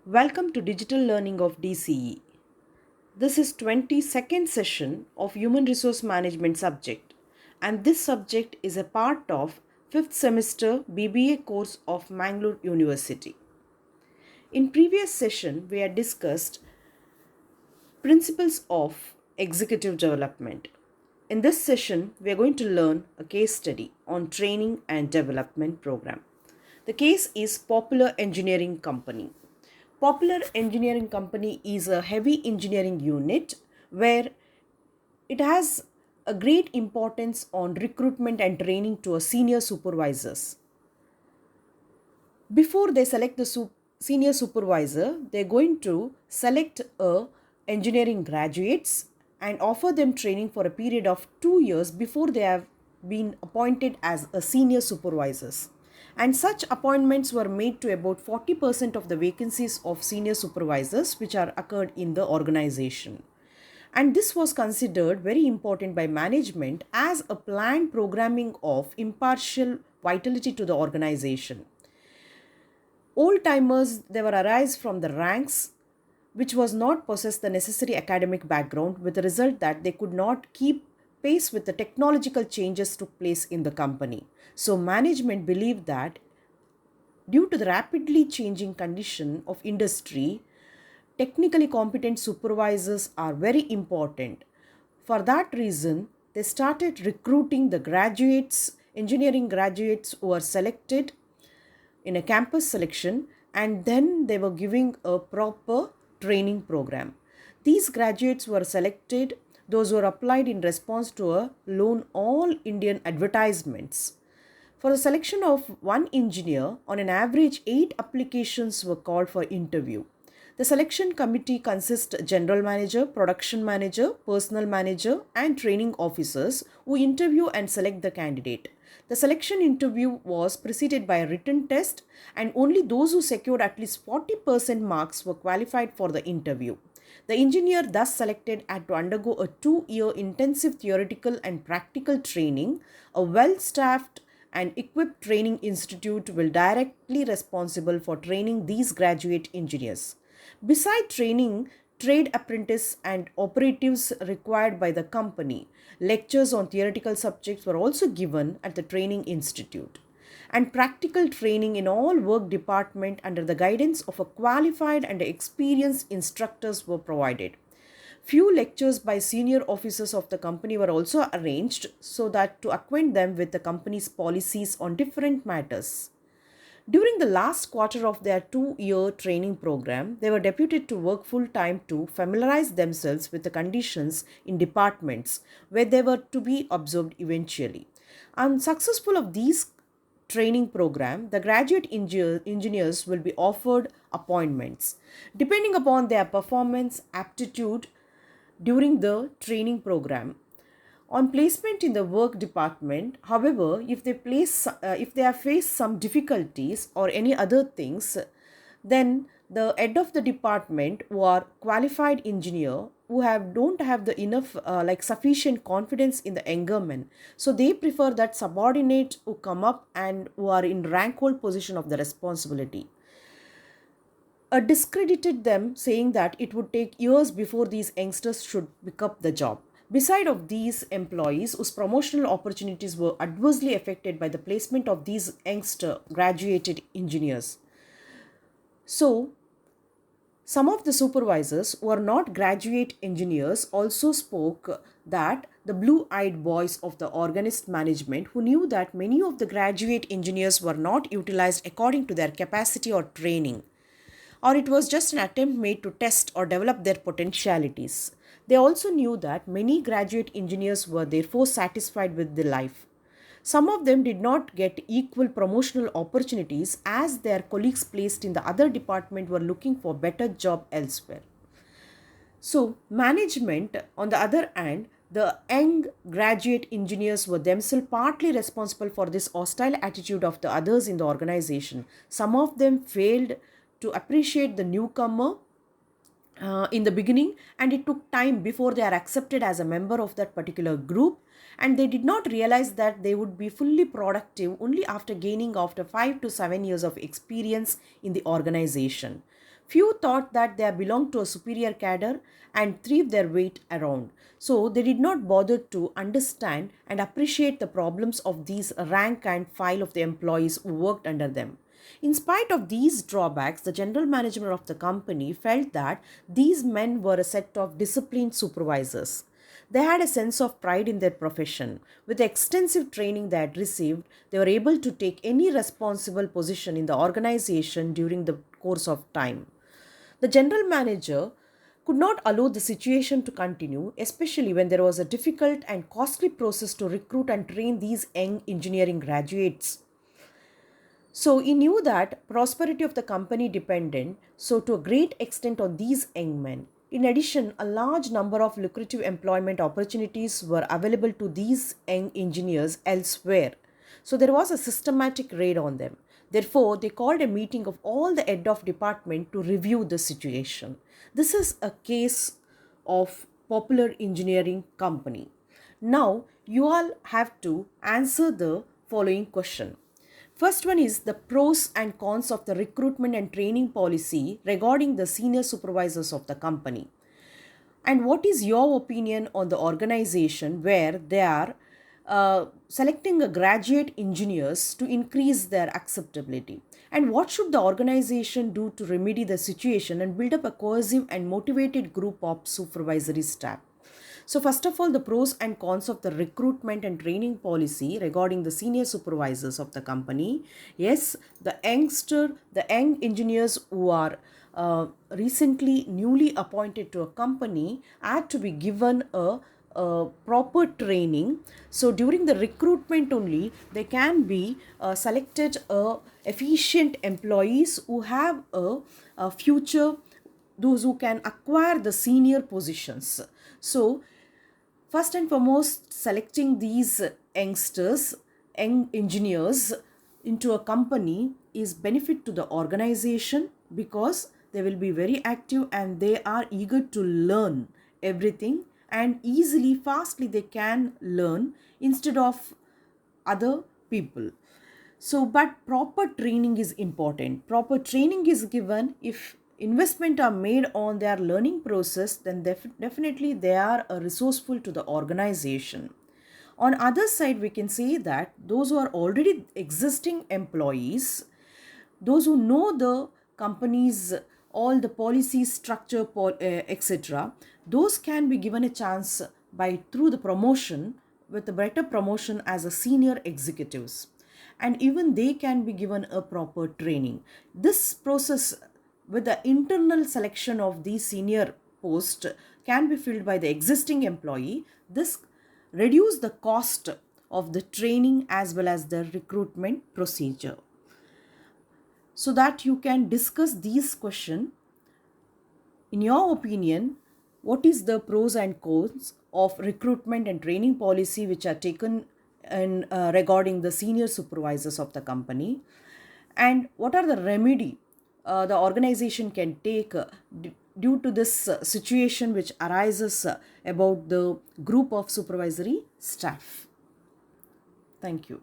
Welcome to Digital Learning of DCE. This is 22nd session of Human Resource Management subject, and this subject is a part of 5th semester BBA course of Mangalore University. In previous session we had discussed principles of executive development. In this session we are going to learn a case study on training and development program. The case is Popular Engineering Company. Popular Engineering Company is a heavy engineering unit where it has a great importance on recruitment and training to a senior supervisors. Before they select the senior supervisor, they're going to select engineering graduates and offer them training for a period of 2 years before they have been appointed as a senior supervisors. And such appointments were made to about 40% of the vacancies of senior supervisors which are occurred in the organization. And this was considered very important by management as a planned programming of impartial vitality to the organization. Old timers, they were arise from the ranks which was not possess the necessary academic background, with the result that they could not keep pace with the technological changes took place in the company. So management believed that due to the rapidly changing condition of industry, technically competent supervisors are very important. For that reason, they started recruiting the graduates, engineering graduates who were selected in a campus selection, and then they were giving a proper training program. These graduates were selected, those were applied in response to a lone all Indian advertisements. For the selection of one engineer, on an average 8 applications were called for interview. The selection committee consists general manager, production manager, personnel manager and training officers who interview and select the candidate. The selection interview was preceded by a written test, and only those who secured at least 40% marks were qualified for the interview. The engineer thus selected had to undergo a 2-year intensive theoretical and practical training. A well-staffed and equipped training institute will directly responsible for training these graduate engineers. Beside training trade apprentice and operatives required by the company, lectures on theoretical subjects were also given at the training institute, and practical training in all work department under the guidance of a qualified and experienced instructors were provided. Few lectures by senior officers of the company were also arranged so that to acquaint them with the company's policies on different matters. During the last quarter of their 2-year training program, they were deputed to work full-time to familiarize themselves with the conditions in departments where they were to be observed eventually. Unsuccessful of these training program, the graduate engineers will be offered appointments. Depending upon their performance, aptitude during the training program, on placement in the work department, however, if they have faced some difficulties or any other things, then the head of the department who are qualified engineer who don't have the enough sufficient confidence in the younger men, so they prefer that subordinate who come up and who are in rank hold position of the responsibility. Discredited them, saying that it would take years before these youngsters should pick up the job. Beside of these employees whose promotional opportunities were adversely affected by the placement of these youngster graduated engineers. So, some of the supervisors who are not graduate engineers also spoke that the blue-eyed boys of the organist management, who knew that many of the graduate engineers were not utilized according to their capacity or training, or it was just an attempt made to test or develop their potentialities. They also knew that many graduate engineers were therefore satisfied with their life. Some of them did not get equal promotional opportunities as their colleagues placed in the other department were looking for better job elsewhere. So, management, on the other hand, the young graduate engineers were themselves partly responsible for this hostile attitude of the others in the organization. Some of them failed to appreciate the newcomer in the beginning, and it took time before they are accepted as a member of that particular group, and they did not realize that they would be fully productive only after gaining after 5 to 7 years of experience in the organization. Few thought that they belonged to a superior cadre and threw their weight around. So they did not bother to understand and appreciate the problems of these rank and file of the employees who worked under them. In spite of these drawbacks, the general manager of the company felt that these men were a set of disciplined supervisors. They had a sense of pride in their profession. With the extensive training they had received, they were able to take any responsible position in the organization during the course of time. The general manager could not allow the situation to continue, especially when there was a difficult and costly process to recruit and train these young engineering graduates. So he knew that prosperity of the company depended so to a great extent on these young men. In addition, a large number of lucrative employment opportunities were available to these young engineers elsewhere. So there was a systematic raid on them. Therefore, they called a meeting of all the head of department to review the situation. This is a case of popular engineering company. Now, you all have to answer the following question. First one is the pros and cons of the recruitment and training policy regarding the senior supervisors of the company. And what is your opinion on the organization where they are selecting a graduate engineers to increase their acceptability? And what should the organization do to remedy the situation and build up a cohesive and motivated group of supervisory staff? So, first of all, the pros and cons of the recruitment and training policy regarding the senior supervisors of the company. Yes, the young engineers who are recently newly appointed to a company had to be given a proper training. So during the recruitment only, they can be selected efficient employees who have a future, those who can acquire the senior positions. So first and foremost, selecting these youngsters, young engineers into a company is benefit to the organization because they will be very active and they are eager to learn everything, and easily, fastly they can learn instead of other people. So, but proper training is important. Proper training is given. If investment are made on their learning process, then definitely they are resourceful to the organization. On other side, we can say that those who are already existing employees, those who know the company's all the policy structure, etc., those can be given a chance by through the promotion, with a better promotion as a senior executives, and even they can be given a proper training. This process with the internal selection of the senior post can be filled by the existing employee. This reduce the cost of the training as well as the recruitment procedure. So that you can discuss these questions. In your opinion, what is the pros and cons of recruitment and training policy which are taken in regarding the senior supervisors of the company, and what are the remedy the organization can take due to this situation which arises about the group of supervisory staff? Thank you.